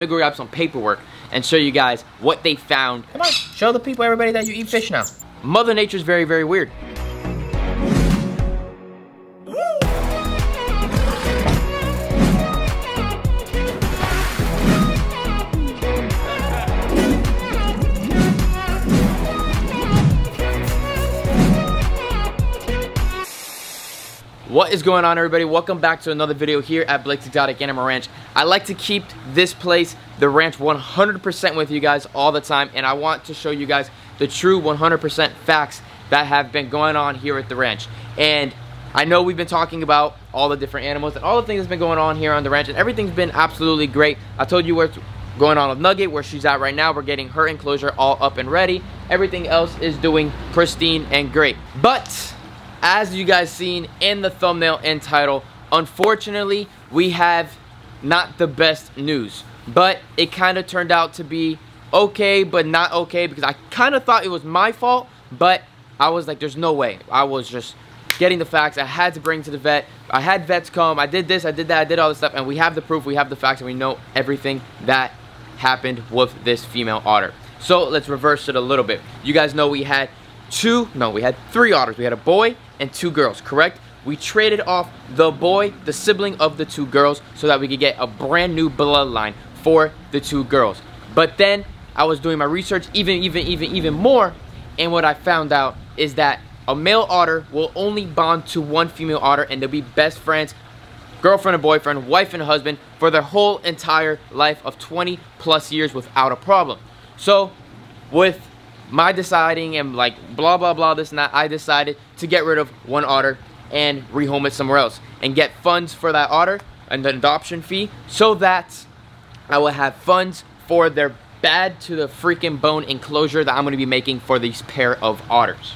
to go grab some paperwork and show you guys what they found. Come on, show the people, everybody, that you eat fish now. Mother Nature's very, very weird. What is going on, everybody? Welcome back to another video here at Blake's Exotic Animal Ranch. I like to keep this place, the ranch, 100% with you guys all the time, and I want to show you guys the true 100% facts that have been going on here at the ranch. And I know we've been talking about all the different animals and all the things that's been going on here on the ranch, and everything's been absolutely great. I told you what's going on with Nugget, where she's at right now. We're getting her enclosure all up and ready. Everything else is doing pristine and great. But as you guys seen in the thumbnail and title, unfortunately, we have not the best news. But it kind of turned out to be okay, but not okay, because I kind of thought it was my fault, but I was like, there's no way. I was just getting the facts. I had to bring to the vet. I had vets come. I did this, I did that, I did all this stuff, and we have the proof, we have the facts, and we know everything that happened with this female otter. So let's reverse it a little bit. You guys know we had three otters. We had a boy and two girls, correct? We traded off the boy, the sibling of the two girls, so that we could get a brand new bloodline for the two girls. But then I was doing my research even more, and what I found out is that a male otter will only bond to one female otter, and they'll be best friends, girlfriend and boyfriend, wife and husband, for their whole entire life of 20 plus years without a problem. So with my deciding and like blah blah blah this and that, I decided to get rid of one otter and rehome it somewhere else and get funds for that otter and an adoption fee, so that I will have funds for their bad to the freaking bone enclosure that I'm going to be making for these pair of otters.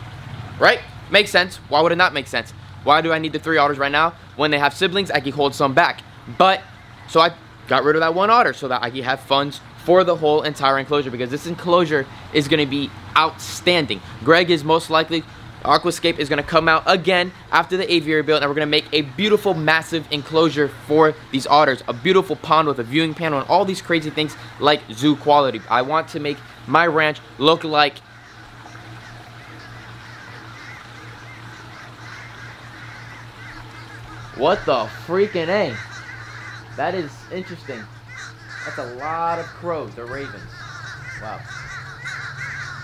Right? Makes sense. Why would it not make sense? Why do I need the three otters right now? When they have siblings, I can hold some back. But so I got rid of that one otter so that I can have funds for the whole entire enclosure, because this enclosure is going to be outstanding. Greg is most likely, Aquascape is going to come out again after the aviary build, and we're going to make a beautiful massive enclosure for these otters, a beautiful pond with a viewing panel and all these crazy things like zoo quality. I want to make my ranch look like what the freaking A. That is interesting. That's a lot of crows. They're ravens. Wow.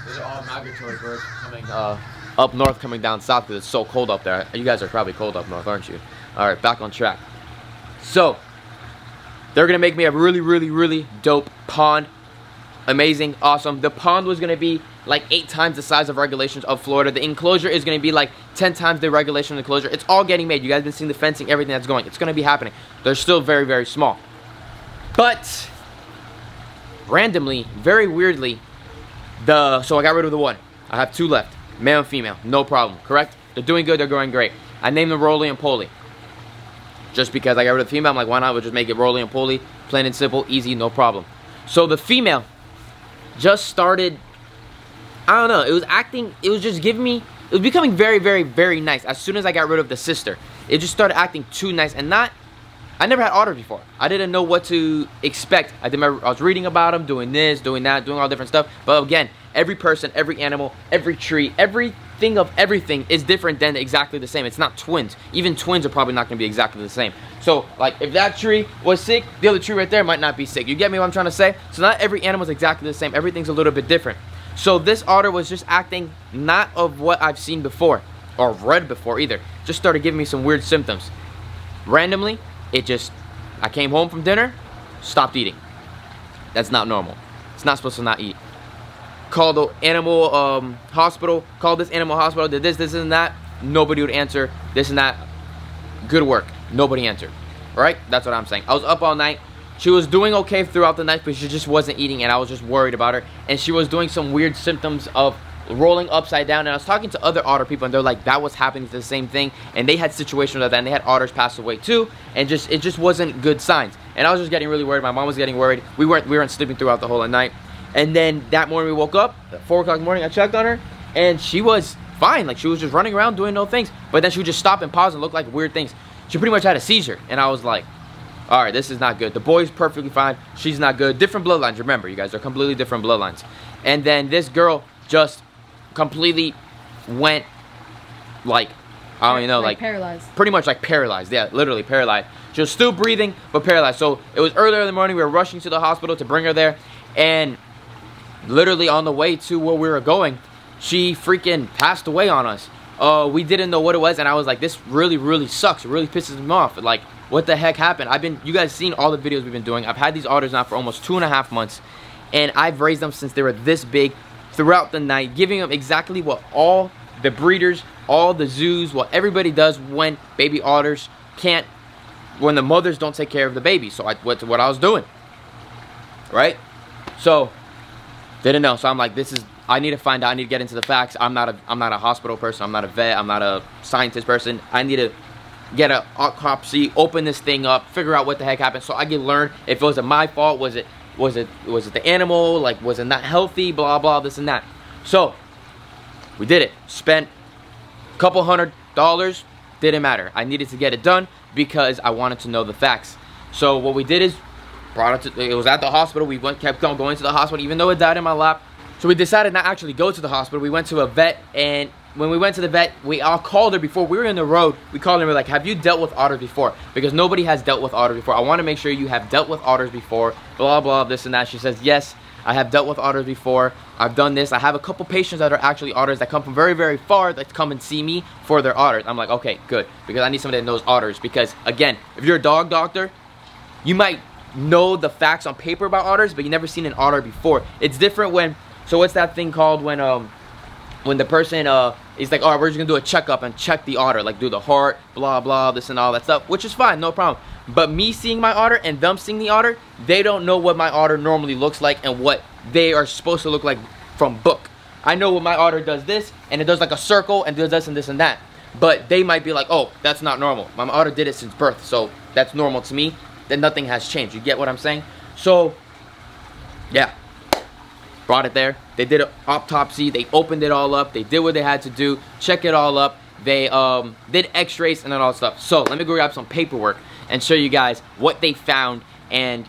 Those are all migratory birds coming up north, coming down south, because it's so cold up there. You guys are probably cold up north, aren't you? Alright, back on track. So, they're going to make me a really dope pond. Amazing, awesome. The pond was going to be like 8 times the size of regulations of Florida. The enclosure is going to be like 10 times the regulation of the enclosure. It's all getting made. You guys have been seeing the fencing, everything that's going. It's going to be happening. They're still very small. But randomly, very weirdly, so I got rid of the one. I have 2 left, male and female, no problem, correct? They're doing good, they're going great. I named them Rolly and Polly. Just because I got rid of the female, I'm like, why not? We'll just make it Rolly and Polly, plain and simple, easy, no problem. So the female just started, I don't know, it was just giving me, it was becoming very nice. As soon as I got rid of the sister, it just started acting too nice, and I never had otters before. I didn't know what to expect. I was reading about them, doing this, doing that, doing all different stuff. But again, every person, every animal, every tree, everything of everything is different than exactly the same. It's not twins. Even twins are probably not going to be exactly the same. So, like, if that tree was sick, the other tree right there might not be sick. You get me what I'm trying to say? So not every animal is exactly the same. Everything's a little bit different. So this otter was just acting not of what I've seen before, or read before either. Just started giving me some weird symptoms. Randomly, I came home from dinner, stopped eating. That's not normal. It's not supposed to not eat. Called the animal hospital, called this animal hospital, did this and that. Nobody would answer, this and that. Good work. Nobody answered. Right? That's what I'm saying. I was up all night. She was doing okay throughout the night, but she just wasn't eating, and I was just worried about her. And she was doing some weird symptoms of rolling upside down, and I was talking to other otter people, and they're like, that was happening to the same thing, and they had situations like that, and they had otters pass away too, and it just wasn't good signs. And I was just getting really worried. My mom was getting worried. We weren't sleeping throughout the whole night. And then that morning we woke up at 4 o'clock in the morning. I checked on her, and she was fine. Like, she was just running around doing no things, but then she would just stop and pause and look like weird things. She pretty much had a seizure, and I was like, all right, this is not good. The boy's perfectly fine. She's not good. Different bloodlines. Remember, you guys are completely different bloodlines. And then this girl just completely went like, I don't even know, like paralyzed. Pretty much like paralyzed. Yeah, literally paralyzed. She was still breathing, but paralyzed. So it was earlier in the morning. We were rushing to the hospital to bring her there. And literally on the way to where we were going, she freaking passed away on us. We didn't know what it was. And I was like, this really, really sucks. It really pisses me off. Like, what the heck happened? You guys seen all the videos we've been doing. I've had these otters now for almost 2.5 months. And I've raised them since they were this big throughout the night, giving them exactly what all the breeders, all the zoos, what everybody does when baby otters can't, when the mothers don't take care of the baby. So what I was doing, right? So didn't know. So I'm like, I need to find out. I need to get into the facts. I'm not a hospital person. I'm not a vet. I'm not a scientist person. I need to get an autopsy, open this thing up, figure out what the heck happened, so I can learn if it was my fault. Was it the animal? Like, was it not healthy? Blah blah, this and that. So we did it. Spent a couple $100. Didn't matter. I needed to get it done because I wanted to know the facts. So what we did is brought it to, it was at the hospital. We kept on going to the hospital even though it died in my lap. So we decided not actually go to the hospital. We went to a vet, and when we went to the vet, we all called her before. We were in the road. We called her and we were like, have you dealt with otters before? Because nobody has dealt with otters before. I want to make sure you have dealt with otters before. Blah, blah, this and that. She says, yes, I have dealt with otters before. I've done this. I have a couple patients that are actually otters that come from very, very far that come and see me for their otters. I'm like, okay, good. Because I need somebody that knows otters. Because, again, if you're a dog doctor, you might know the facts on paper about otters, but you never seen an otter before. It's different when, so what's that thing called when the person is like, oh, we're just gonna do a checkup and check the otter, like do the heart, blah blah, this and all that stuff, which is fine, no problem. But me seeing my otter and them seeing the otter, they don't know what my otter normally looks like and what they are supposed to look like from book. I know what my otter does this, and it does like a circle and does this and this and that. But they might be like, oh, that's not normal. My otter did it since birth, so that's normal to me. Then nothing has changed. You get what I'm saying? So, yeah. Brought it there. They did an autopsy. They opened it all up. They did what they had to do. Check it all up. They did x-rays and all that stuff. So let me go grab some paperwork and show you guys what they found and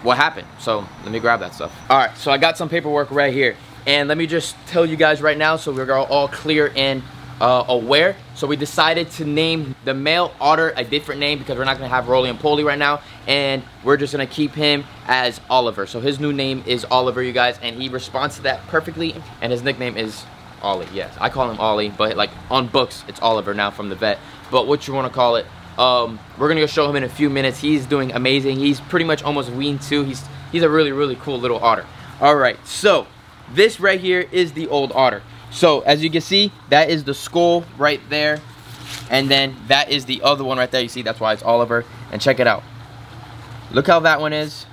what happened. So let me grab that stuff. Alright, so I got some paperwork right here. And let me just tell you guys right now so we're all clear and aware. So we decided to name the male otter a different name because we're not going to have Rolly and Polly right now, and we're just going to keep him as Oliver. So his new name is Oliver, you guys, and he responds to that perfectly, and his nickname is Ollie. Yes, I call him Ollie, but like on books it's Oliver now from the vet, but what you want to call it. We're gonna go show him in a few minutes. He's doing amazing. He's pretty much almost weaned too. He's a really cool little otter. All right, so this right here is the old otter. So as you can see, that is the skull right there, and then that is the other one right there. You see, that's why it's Oliver. And check it out. Look how that one is.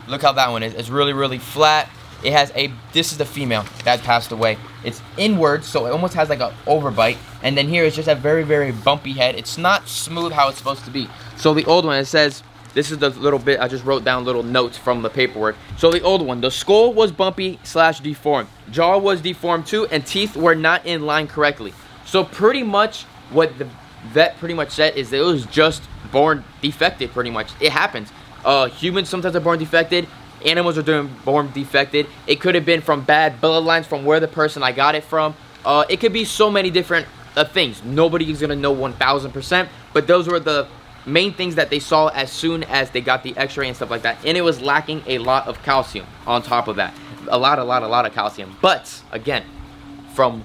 Look how that one is. It's really flat. It has a, this is the female that passed away. It's inward, so it almost has like an overbite. And then here it's just a very bumpy head. It's not smooth how it's supposed to be. So the old one, it says, this is the little bit, I just wrote down little notes from the paperwork. So the old one, the skull was bumpy / deformed. Jaw was deformed too, and teeth were not in line correctly. So pretty much what the vet pretty much said is that it was just born defected pretty much. It happens. Humans sometimes are born defected. Animals are born defected. It could have been from bad bloodlines from where the person I got it from. It could be so many different things. Nobody is going to know 1000%, but those were the main things that they saw as soon as they got the x-ray and stuff like that. And it was lacking a lot of calcium on top of that. A lot of calcium. But again, from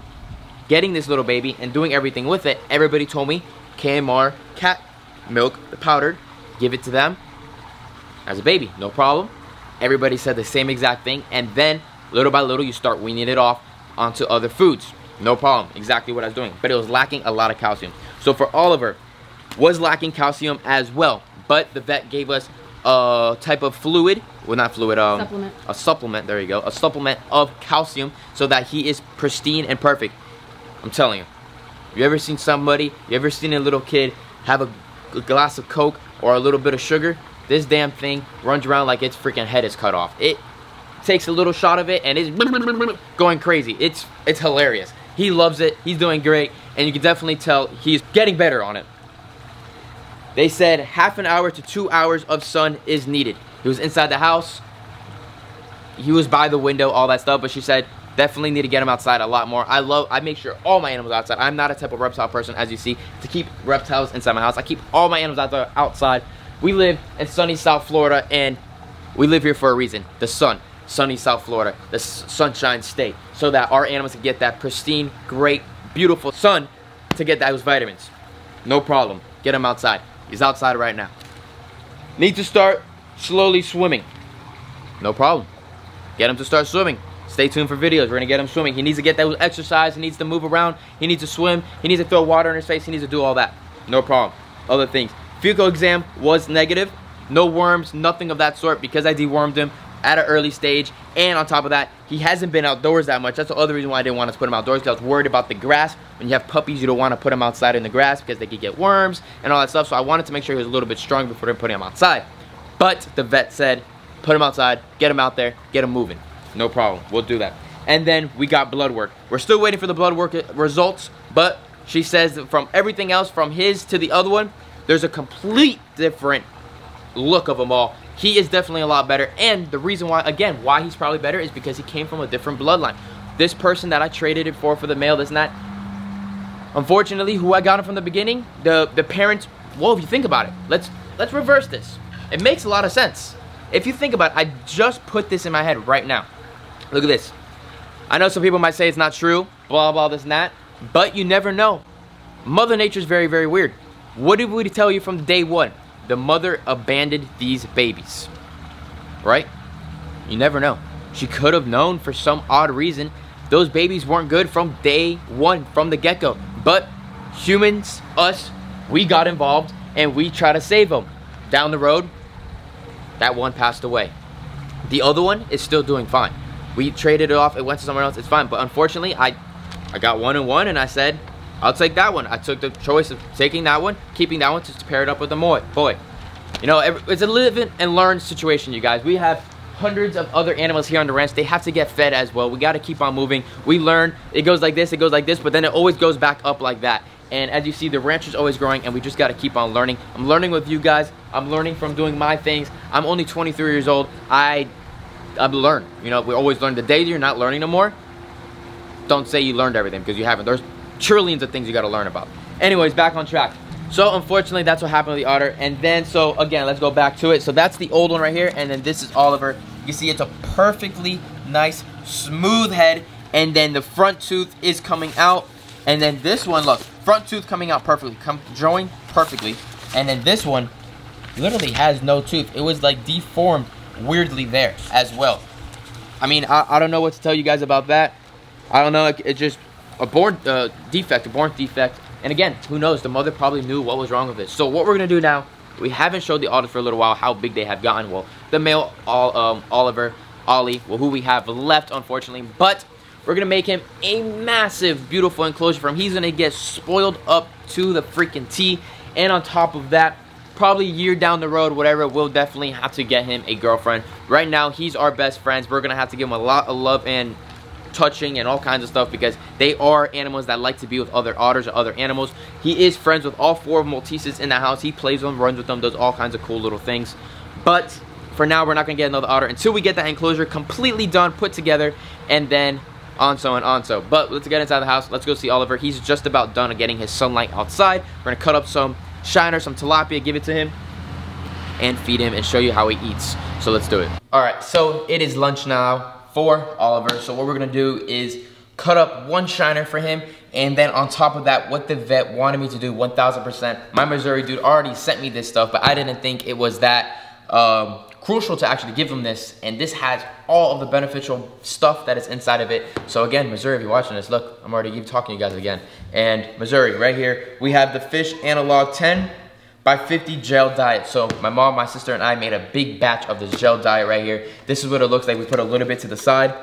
getting this little baby and doing everything with it, everybody told me KMR cat milk, the powdered, give it to them as a baby, no problem. Everybody said the same exact thing, and then little by little you start weaning it off onto other foods. No problem, exactly what I was doing, but it was lacking a lot of calcium. So for Oliver, was lacking calcium as well, but the vet gave us a type of fluid, well not fluid, supplement. A supplement, there you go, a supplement of calcium so that he is pristine and perfect. I'm telling you, you ever seen somebody, you ever seen a little kid have a glass of Coke or a little bit of sugar? This damn thing runs around like its freaking head is cut off. It takes a little shot of it and it's going crazy. It's hilarious. He loves it. He's doing great, and you can definitely tell he's getting better on it. They said half an hour to 2 hours of sun is needed. He was inside the house. He was by the window, all that stuff, but she said definitely need to get him outside a lot more. I make sure all my animals are outside. I'm not a type of reptile person, as you see, to keep reptiles inside my house. I keep all my animals outside. We live in sunny South Florida, and we live here for a reason. The sun. Sunny South Florida, the sunshine state, so that our animals can get that pristine, great, beautiful sun to get those vitamins. No problem. Get him outside. He's outside right now. Need to start slowly swimming. No problem. Get him to start swimming. Stay tuned for videos. We're going to get him swimming. He needs to get that exercise. He needs to move around. He needs to swim. He needs to throw water in his face. He needs to do all that. No problem. Other things. Fecal exam was negative. No worms, nothing of that sort, because I dewormed him at an early stage. And on top of that, he hasn't been outdoors that much. That's the other reason why I didn't want to put him outdoors, because I was worried about the grass. When you have puppies, you don't want to put them outside in the grass because they could get worms and all that stuff. So I wanted to make sure he was a little bit strong before putting him outside. But the vet said, put him outside, get him out there, get him moving. No problem. We'll do that. And then we got blood work. We're still waiting for the blood work results, but she says that from everything else, from his to the other one, there's a complete different look of them all. He is definitely a lot better, and the reason why, again, why he's probably better is because he came from a different bloodline. This person that I traded it for the male, that's not, unfortunately, who I got him from the beginning, the parents, well, if you think about it, let's reverse this. It makes a lot of sense. If you think about it, I just put this in my head right now. Look at this. I know some people might say it's not true, blah, blah, this and that, but you never know. Mother Nature is very, very weird. What did we tell you from day one? The mother abandoned these babies, right? You never know. She could have known for some odd reason those babies weren't good from day one, from the get-go. But humans, us, we got involved and we try to save them. Down the road, that one passed away. The other one is still doing fine. We traded it off, it went to somewhere else, it's fine. But unfortunately, I got 1 and 1, and I said, I'll take that one. I took the choice of taking that one, keeping that one to pair it up with the boy. You know, it's a live and learn situation, you guys. We have hundreds of other animals here on the ranch. They have to get fed as well. We got to keep on moving. We learn. It goes like this, but then it always goes back up like that. And as you see, the ranch is always growing, and we just got to keep on learning. I'm learning with you guys. I'm learning from doing my things. I'm only 23 years old. I've learned. You know, we always learn. The day you're not learning no more, don't say you learned everything, because you haven't. There's trillions of things you got to learn about. Anyways, back on track. So unfortunately, that's what happened to the otter. And then, so again, let's go back to it. So that's the old one right here, and then this is Oliver. You see, it's a perfectly nice, smooth head, and then the front tooth is coming out. And then this one, look, front tooth coming out perfectly, joined perfectly. And then this one literally has no tooth. It was like deformed weirdly there as well. I mean, I don't know what to tell you guys about that. I don't know, it's just a born defect. And again, who knows? The mother probably knew what was wrong with it. So what we're gonna do now, we haven't showed the Otters for a little while how big they have gotten. Well, the male Oliver, Ollie, well, who we have left, unfortunately, but we're gonna make him a massive, beautiful enclosure for him. He's gonna get spoiled up to the freaking T. And on top of that, probably a year down the road, whatever, we'll definitely have to get him a girlfriend. Right now, he's our best friends. We're gonna have to give him a lot of love and touching and all kinds of stuff, because they are animals that like to be with other otters or other animals. He is friends with all 4 Malteses in the house. He plays with them, runs with them, does all kinds of cool little things. But for now, we're not gonna get another otter until we get that enclosure completely done, put together, and then on so and on so. But let's get inside the house. Let's go see Oliver. He's just about done getting his sunlight outside. We're gonna cut up some shiner, some tilapia, give it to him, and feed him and show you how he eats. So let's do it. All right, so it is lunch now for Oliver. So what we're gonna do is cut up 1 shiner for him, and then on top of that, what the vet wanted me to do 1000%. My Missouri dude already sent me this stuff, but I didn't think it was that crucial to actually give him this, and this has all of the beneficial stuff that is inside of it. So again, Missouri, if you're watching this, look, I'm already talking to you guys again. And Missouri, right here, we have the Fish Analog 10x50 gel diet. So my mom, my sister, and I made a big batch of this gel diet right here. This is what it looks like. We put a little bit to the side.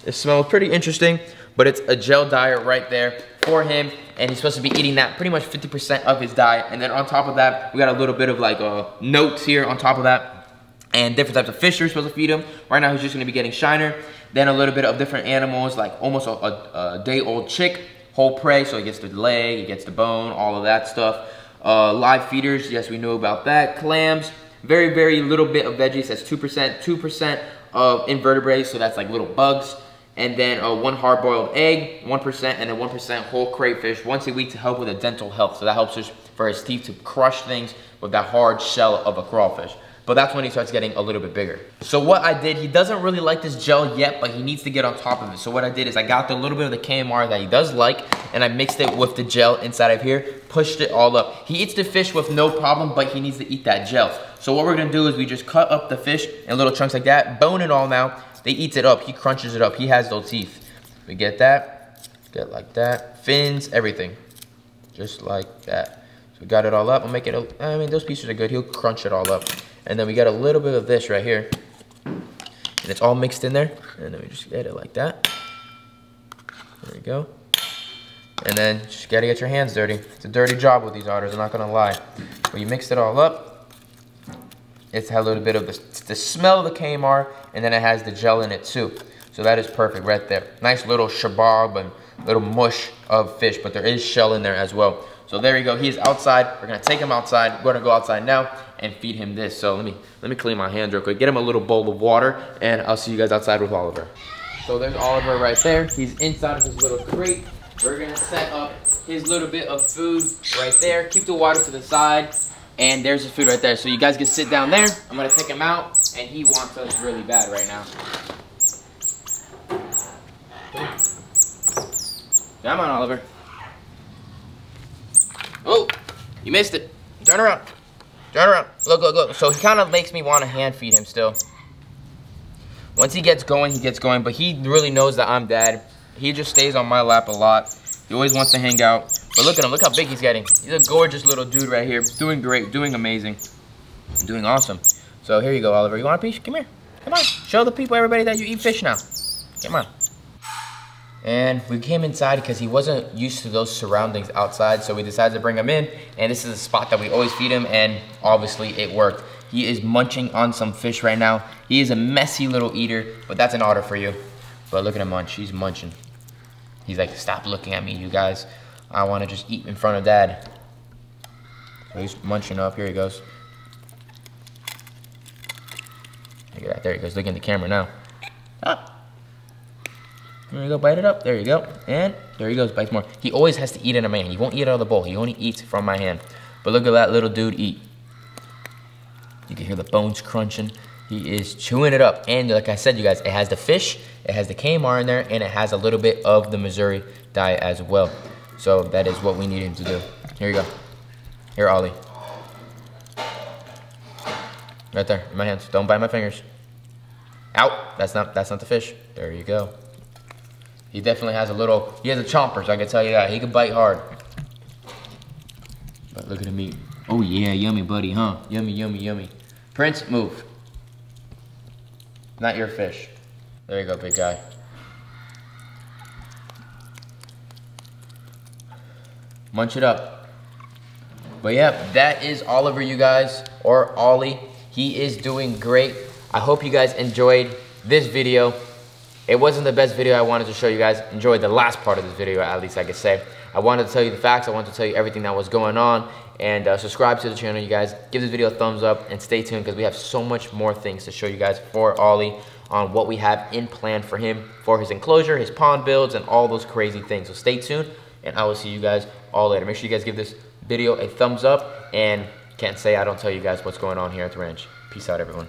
It smells pretty interesting, but it's a gel diet right there for him, and he's supposed to be eating that pretty much 50% of his diet. And then on top of that, we got a little bit of like notes here on top of that, and different types of fish you're supposed to feed him. Right now, he's just gonna be getting shiner, then a little bit of different animals, like almost a day-old chick, whole prey, so he gets the leg, he gets the bone, all of that stuff. Live feeders, yes, we know about that. Clams, very, very little bit of veggies, that's 2%. 2% of invertebrates, so that's like little bugs. And then 1 hard-boiled egg, 1%, and then 1% whole crayfish once a week to help with the dental health. So that helps us for his teeth to crush things with that hard shell of a crawfish. But that's when he starts getting a little bit bigger. So what I did, he doesn't really like this gel yet, but he needs to get on top of it. So what I did is I got the little bit of the KMR that he does like, and I mixed it with the gel inside of here, pushed it all up. He eats the fish with no problem, but he needs to eat that gel. So what we're gonna do is we just cut up the fish in little chunks like that, bone it all now. They eats it up, he crunches it up, he has those teeth. We get that, get like that, fins, everything. Just like that. So we got it all up, we'll make it, I mean, those pieces are good, he'll crunch it all up. And then we got a little bit of this right here. And it's all mixed in there. And then we just get it like that. There we go. And then just gotta get your hands dirty. It's a dirty job with these otters, I'm not gonna lie. But you mix it all up. It's had a little bit of the smell of the KMR, and then it has the gel in it too. So that is perfect right there. Nice little shabab and little mush of fish, but there is shell in there as well. So there you go, he is outside. We're gonna take him outside. We're gonna go outside now and feed him this. So let me clean my hands real quick, get him a little bowl of water, and I'll see you guys outside with Oliver. So there's Oliver right there. He's inside of his little crate. We're gonna set up his little bit of food right there. Keep the water to the side, and there's his food right there. So you guys can sit down there. I'm gonna take him out, and he wants us really bad right now. Come on, Oliver. Oh, you missed it. Turn around. Turn around. Look, look, look. So he kind of makes me want to hand feed him still. Once he gets going, but he really knows that I'm dad. He just stays on my lap a lot. He always wants to hang out. But look at him. Look how big he's getting. He's a gorgeous little dude right here. Doing great. Doing amazing. Doing awesome. So here you go, Oliver. You want a piece? Come here. Come on. Show the people, everybody, that you eat fish now. Come on. And we came inside because he wasn't used to those surroundings outside, so we decided to bring him in, and this is the spot that we always feed him, and obviously it worked. He is munching on some fish right now. He is a messy little eater, but that's an otter for you. But look at him munch, he's munching. He's like, stop looking at me, you guys. I want to just eat in front of dad. So he's munching up, here he goes. Look at that, there he goes, looking at the camera now. Ah. There you go, bite it up. There you go. And there he goes, bites more. He always has to eat in a man. He won't eat out of the bowl. He only eats from my hand. But look at that little dude eat. You can hear the bones crunching. He is chewing it up. And like I said, you guys, it has the fish, it has the KMR in there, and it has a little bit of the Missouri diet as well. So that is what we need him to do. Here you go. Here, Ollie. Right there, in my hands. Don't bite my fingers. Out. That's not the fish. There you go. He definitely has he has a chomper, so I can tell you that. He can bite hard. But look at him eat. Oh yeah, yummy buddy, huh? Yummy, yummy, yummy. Prince, move. Not your fish. There you go, big guy. Munch it up. But yeah, that is Oliver, you guys, or Ollie. He is doing great. I hope you guys enjoyed this video. It wasn't the best video I wanted to show you guys. Enjoyed the last part of this video, at least I could say. I wanted to tell you the facts. I wanted to tell you everything that was going on. And subscribe to the channel, you guys. Give this video a thumbs up and stay tuned because we have so much more things to show you guys for Ollie on what we have in plan for him, for his enclosure, his pond builds, and all those crazy things. So stay tuned, and I will see you guys all later. Make sure you guys give this video a thumbs up, and can't say I don't tell you guys what's going on here at the ranch. Peace out, everyone.